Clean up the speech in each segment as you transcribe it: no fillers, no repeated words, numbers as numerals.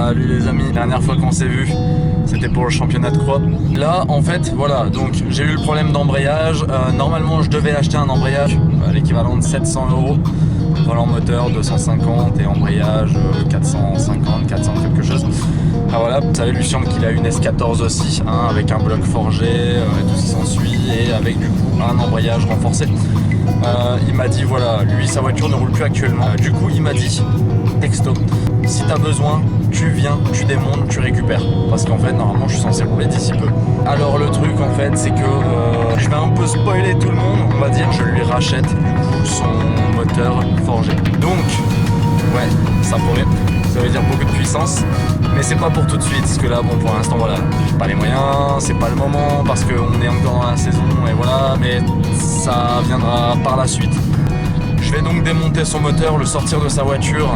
Salut les amis, la dernière fois qu'on s'est vu, c'était pour le championnat de croix. Là, en fait, voilà, donc j'ai eu le problème d'embrayage. Normalement, je devais acheter un embrayage à l'équivalent de 700 €. Volant moteur 250 et embrayage 450, 400 quelque chose. Ah voilà, vous savez Lucien qu'il a une S14 aussi, hein, avec un bloc forgé et tout ce qui s'ensuit, et avec du coup un embrayage renforcé. Il m'a dit voilà, lui sa voiture ne roule plus actuellement. Du coup il m'a dit, texto, si t'as besoin, tu viens, tu démontes, tu récupères. Parce qu'en fait normalement je suis censé rouler d'ici peu. Alors le truc en fait c'est que je vais un peu spoiler tout le monde, on va dire, je lui rachète du coup son moteur forgé. Donc ouais, ça promet. Ça veut dire beaucoup de puissance, mais c'est pas pour tout de suite, parce que là, bon, pour l'instant, voilà, j'ai pas les moyens, c'est pas le moment, parce qu'on est encore dans la saison, et voilà, mais ça viendra par la suite. Je vais donc démonter son moteur, le sortir de sa voiture.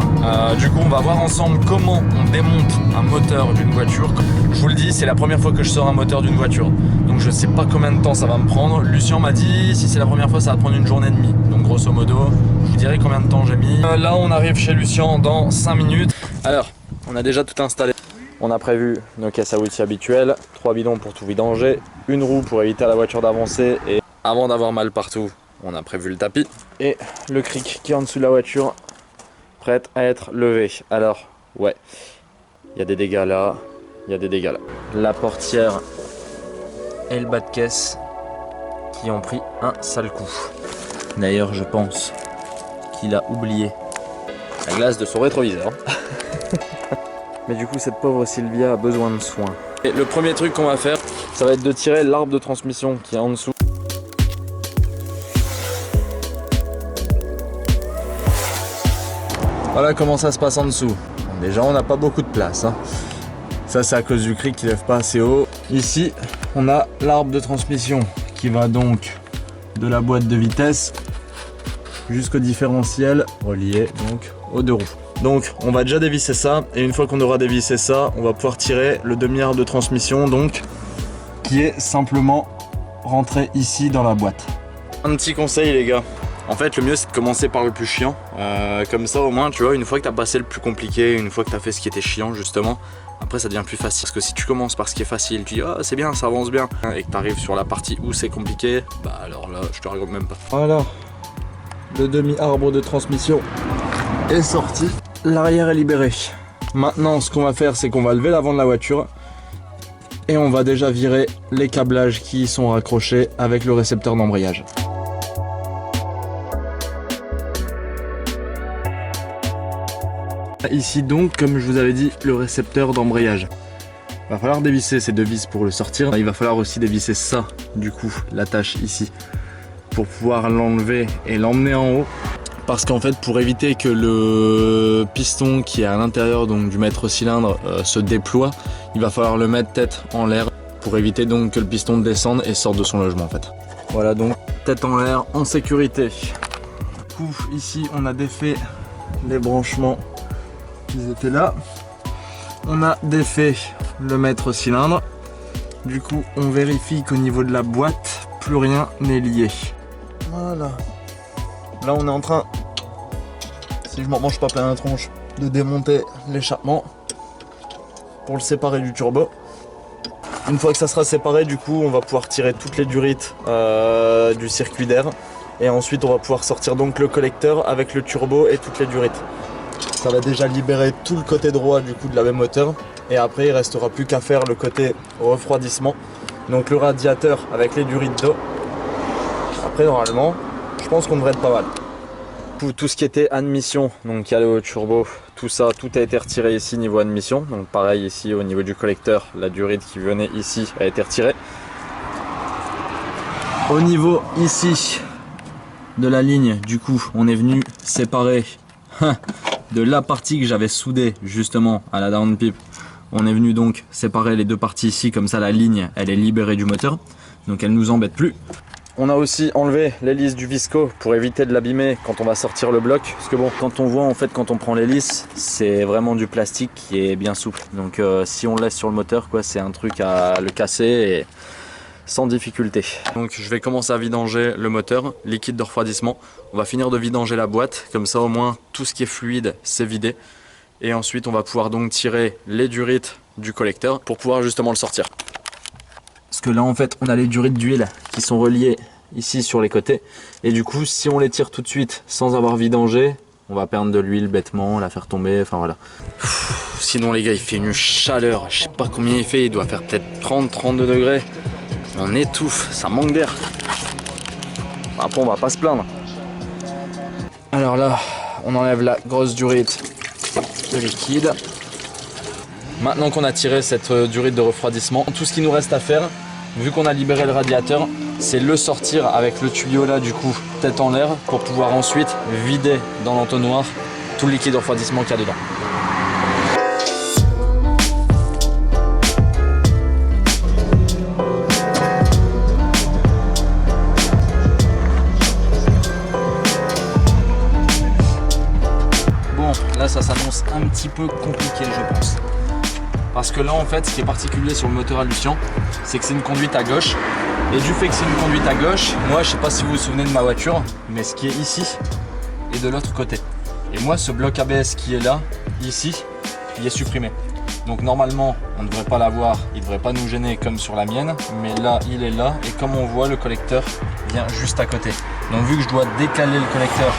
Du coup, on va voir ensemble comment on démonte un moteur d'une voiture. Je vous le dis, c'est la première fois que je sors un moteur d'une voiture, donc je sais pas combien de temps ça va me prendre. Lucien m'a dit, si c'est la première fois, ça va prendre une journée et demie. Donc grosso modo, je vous dirai combien de temps j'ai mis. Là, on arrive chez Lucien dans 5 minutes. Alors, on a déjà tout installé. On a prévu nos caisses à outils habituelles, 3 bidons pour tout vidanger, une roue pour éviter à la voiture d'avancer, et avant d'avoir mal partout, on a prévu le tapis. Et le cric qui est en dessous de la voiture, prête à être levé. Alors, ouais, il y a des dégâts là, il y a des dégâts là. La portière et le bas de caisse qui ont pris un sale coup. D'ailleurs, je pense qu'il a oublié la glace de son rétroviseur. Mais du coup cette pauvre Sylvia a besoin de soins. Et le premier truc qu'on va faire, ça va être de tirer l'arbre de transmission qui est en dessous. Voilà comment ça se passe en dessous. Bon, déjà on n'a pas beaucoup de place, hein. Ça c'est à cause du cric qui lève pas assez haut. Ici on a l'arbre de transmission qui va donc de la boîte de vitesse jusqu'au différentiel relié donc aux deux roues. Donc on va déjà dévisser ça, et une fois qu'on aura dévissé ça, on va pouvoir tirer le demi-arbre de transmission donc qui est simplement rentré ici dans la boîte. Un petit conseil les gars, en fait le mieux c'est de commencer par le plus chiant, comme ça au moins tu vois, une fois que tu as passé le plus compliqué, une fois que tu as fait ce qui était chiant justement, après ça devient plus facile. Parce que si tu commences par ce qui est facile, tu dis ah c'est bien, ça avance bien, et que tu arrives sur la partie où c'est compliqué, bah alors là je te raconte même pas. Voilà, le demi-arbre de transmission est sorti. L'arrière est libéré. Maintenant, ce qu'on va faire, c'est qu'on va lever l'avant de la voiture et on va déjà virer les câblages qui sont raccrochés avec le récepteur d'embrayage. Ici donc, comme je vous avais dit, le récepteur d'embrayage. Il va falloir dévisser ces deux vis pour le sortir. Il va falloir aussi dévisser ça, du coup, l'attache ici, pour pouvoir l'enlever et l'emmener en haut. Parce qu'en fait, pour éviter que le piston qui est à l'intérieur donc du maître cylindre se déploie, il va falloir le mettre tête en l'air pour éviter donc que le piston descende et sorte de son logement en fait. Voilà donc tête en l'air en sécurité. Du coup ici on a défait les branchements qui étaient là. On a défait le maître cylindre. Du coup on vérifie qu'au niveau de la boîte, plus rien n'est lié. Voilà. Là on est en train, si je m'en mange pas plein la tronche, de démonter l'échappement pour le séparer du turbo. Une fois que ça sera séparé, du coup on va pouvoir tirer toutes les durites du circuit d'air, et ensuite on va pouvoir sortir donc le collecteur avec le turbo et toutes les durites. Ça va déjà libérer tout le côté droit du coup de la même moteur, et après il restera plus qu'à faire le côté refroidissement, donc le radiateur avec les durites d'eau. Après normalement je pense qu'on devrait être pas mal. Tout ce qui était admission, donc il y a le turbo, tout ça, tout a été retiré ici niveau admission. Donc pareil ici au niveau du collecteur, la durite qui venait ici a été retirée. Au niveau ici de la ligne, du coup, on est venu séparer de la partie que j'avais soudée justement à la downpipe. On est venu donc séparer les deux parties ici, comme ça la ligne elle est libérée du moteur, donc elle nous embête plus. On a aussi enlevé l'hélice du Visco pour éviter de l'abîmer quand on va sortir le bloc. Parce que bon, quand on voit en fait, quand on prend l'hélice, c'est vraiment du plastique qui est bien souple. Donc si on le laisse sur le moteur, quoi, c'est un truc à le casser et sans difficulté. Donc je vais commencer à vidanger le moteur, liquide de refroidissement. On va finir de vidanger la boîte, comme ça au moins tout ce qui est fluide c'est vidé. Et ensuite on va pouvoir donc tirer les durites du collecteur pour pouvoir justement le sortir. Parce que là en fait on a les durites d'huile qui sont reliées ici sur les côtés. Et du coup si on les tire tout de suite sans avoir vidangé, on va perdre de l'huile bêtement, la faire tomber, enfin voilà. Sinon les gars, il fait une chaleur, je sais pas combien il fait, il doit faire peut-être 30-32 degrés. On étouffe, ça manque d'air. Après on va pas se plaindre. Alors là, on enlève la grosse durite de liquide. Maintenant qu'on a tiré cette durite de refroidissement, tout ce qui nous reste à faire, vu qu'on a libéré le radiateur, c'est le sortir avec le tuyau là du coup, tête en l'air, pour pouvoir ensuite vider dans l'entonnoir tout le liquide de refroidissement qu'il y a dedans. Bon, là ça s'annonce un petit peu compliqué je pense. Parce que là en fait ce qui est particulier sur le moteur à Lucien, c'est que c'est une conduite à gauche. Et du fait que c'est une conduite à gauche, moi je sais pas si vous vous souvenez de ma voiture, mais ce qui est ici est de l'autre côté. Et moi ce bloc ABS qui est là, ici, il est supprimé. Donc normalement on ne devrait pas l'avoir, il ne devrait pas nous gêner comme sur la mienne, mais là il est là et comme on voit le collecteur vient juste à côté. Donc vu que je dois décaler le collecteur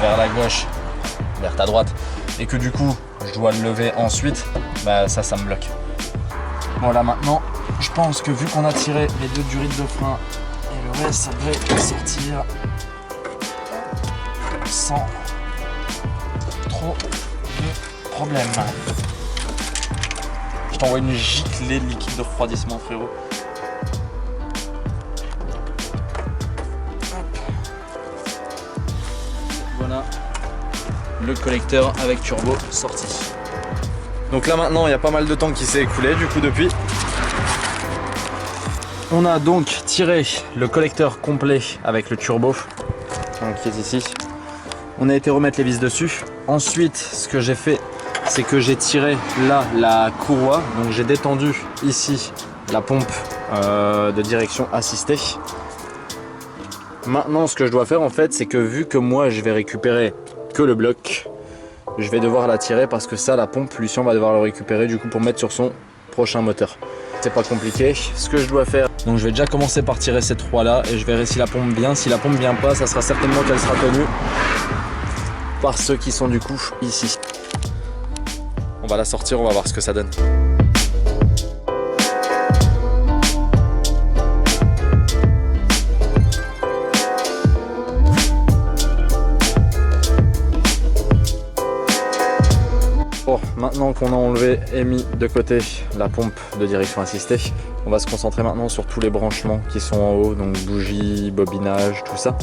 vers la gauche, vers ta droite, et que du coup je dois le lever ensuite, bah ça me bloque. Voilà, maintenant je pense que vu qu'on a tiré les deux durites de frein et le reste ça devrait sortir sans trop de problème. Je t'envoie une giclée de liquide de refroidissement frérot. Voilà le collecteur avec turbo sorti. Donc là maintenant il y a pas mal de temps qui s'est écoulé du coup depuis. On a donc tiré le collecteur complet avec le turbo donc, qui est ici. On a été remettre les vis dessus. Ensuite ce que j'ai fait c'est que j'ai tiré là la courroie. Donc j'ai détendu ici la pompe de direction assistée. Maintenant ce que je dois faire en fait c'est que vu que moi je vais récupérer que le bloc, je vais devoir la tirer parce que ça la pompe Lucien va devoir le récupérer du coup pour mettre sur son prochain moteur. C'est pas compliqué, ce que je dois faire, donc je vais déjà commencer par tirer ces trois là et je verrai si la pompe vient. Si la pompe vient pas, ça sera certainement qu'elle sera tenue par ceux qui sont du coup ici. On va la sortir, on va voir ce que ça donne. Bon, maintenant qu'on a enlevé et mis de côté la pompe de direction assistée, on va se concentrer maintenant sur tous les branchements qui sont en haut, donc bougies, bobinage, tout ça.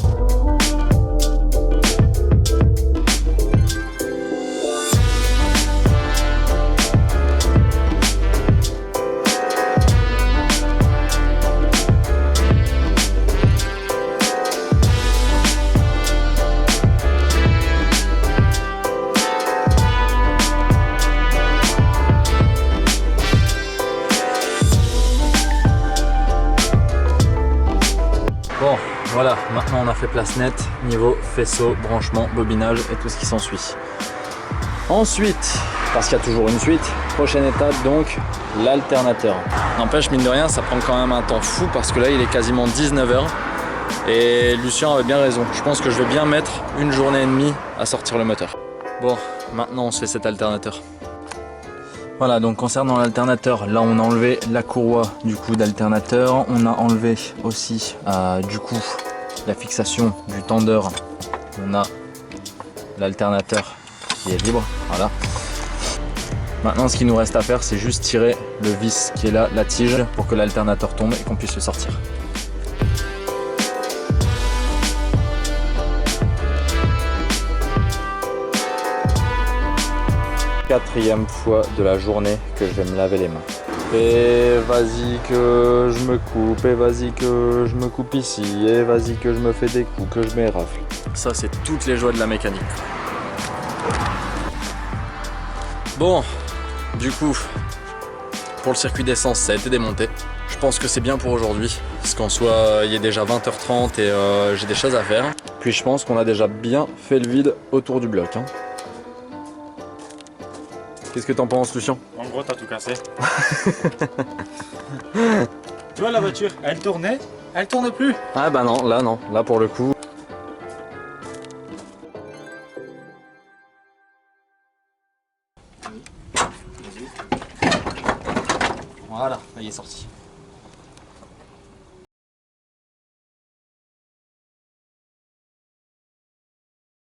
Bon, voilà, maintenant on a fait place nette, niveau faisceau, branchement, bobinage et tout ce qui s'ensuit. Ensuite, parce qu'il y a toujours une suite, prochaine étape donc, l'alternateur. N'empêche, mine de rien, ça prend quand même un temps fou parce que là il est quasiment 19 h et Lucien avait bien raison. Je pense que je vais bien mettre une journée et demie à sortir le moteur. Bon, maintenant on se fait cet alternateur. Voilà, donc concernant l'alternateur, là on a enlevé la courroie du coup d'alternateur, on a enlevé aussi du coup la fixation du tendeur, on a l'alternateur qui est libre, voilà. Maintenant ce qu'il nous reste à faire c'est juste tirer le vis qui est là, la tige, pour que l'alternateur tombe et qu'on puisse le sortir. Quatrième fois de la journée que je vais me laver les mains. Et vas-y que je me coupe, et vas-y que je me coupe ici, et vas-y que je me fais des coups, que je m'érafle. Ça c'est toutes les joies de la mécanique. Bon, du coup, pour le circuit d'essence ça a été démonté. Je pense que c'est bien pour aujourd'hui, parce qu'en soi il est déjà 20 h 30 et j'ai des choses à faire. Puis je pense qu'on a déjà bien fait le vide autour du bloc. Qu'est-ce que t'en penses, Lucien? En gros, t'as tout cassé. Tu vois la voiture, elle tournait plus. Ah bah non, là pour le coup. Voilà, il est sorti.